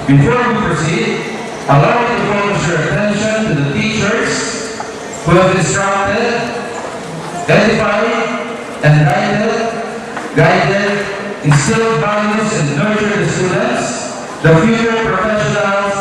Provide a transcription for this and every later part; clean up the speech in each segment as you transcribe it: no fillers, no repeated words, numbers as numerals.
Before we proceed, allow me to focus your attention to the teachers who have instructed, edified, and guided, instilled values, and nurtured the students, the future professionals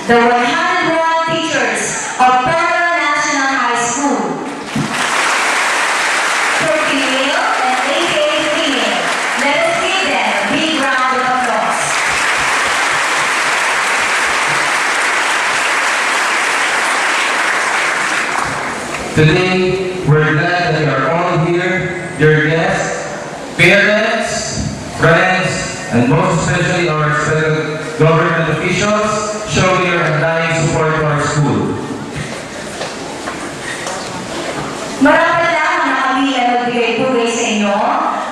the 101 teachers of Pedro National High School. For female and aka female, let us give them a big round of applause. Today, we're glad that you are all here, your guests, parents, friends, and most especially our special government officials showing your undying support to our school. Marapat lang na kami ay magbigay-pugay sa inyo,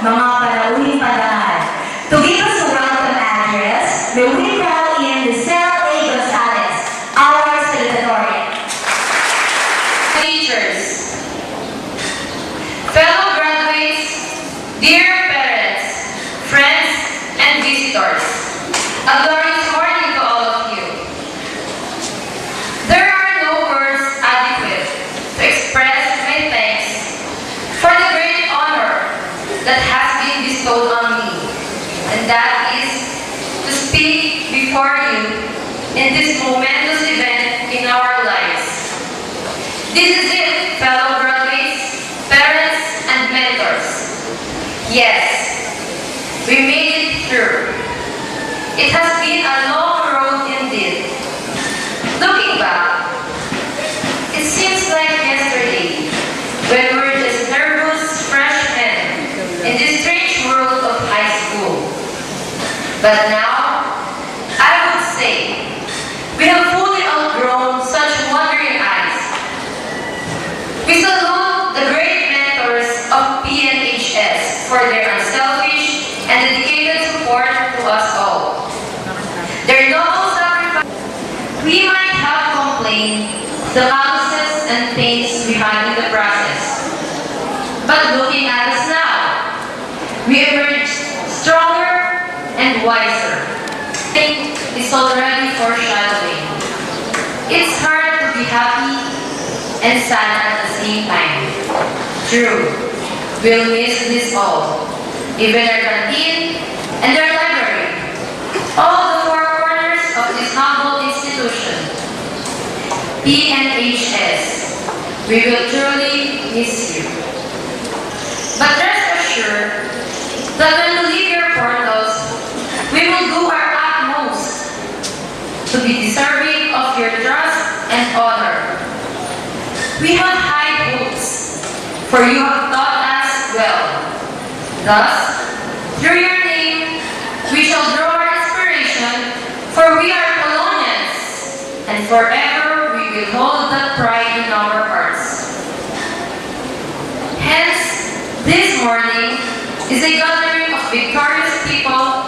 mga panauling panahal. To give us a welcome address, may we call in the Cell A. Gonzalez, our salutatorian. Teachers, fellow graduates, dear parents, friends, and visitors, a glorious morning to all of you. There are no words adequate to express my thanks for the great honor that has been bestowed on me, and that is to speak before you in this momentous event in our lives. This is it, fellow graduates, parents, and mentors. Yes, we made it through. It has been a long road indeed. Looking back, it seems like yesterday when we were just nervous freshmen in this strange world of high school. But now, I would say, we have fully outgrown such wandering eyes. We salute the great mentors of PNHS for their unselfish and dedicated support to us all. Their noble sacrifice. We might have complained the calluses and pains we had in the process. But looking at us now, we emerged stronger and wiser. Pain is already foreshadowing. It's hard to be happy and sad at the same time. True, we'll miss this all. Even our canteen and our library. All the four corners of this humble institution. PNHS, we will truly miss you. But rest assured that when we leave your portals, we will do our utmost to be deserving of your trust and honor. We have high hopes, for you have taught us well. Thus, through your name, we shall draw our inspiration, for we are Colonians, and forever we will hold that pride in our hearts. Hence, this morning is a gathering of victorious people.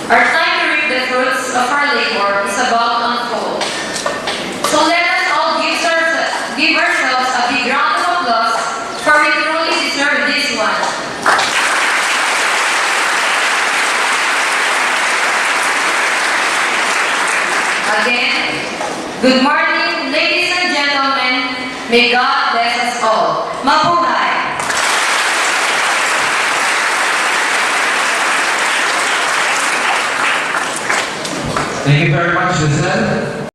Our time to reap the fruits of our labor is about to unfold. So let us all give ourselves a big round of applause, for we truly deserve this one. Again, good morning, ladies and gentlemen. May God bless us all. Mabuhay! Thank you very much.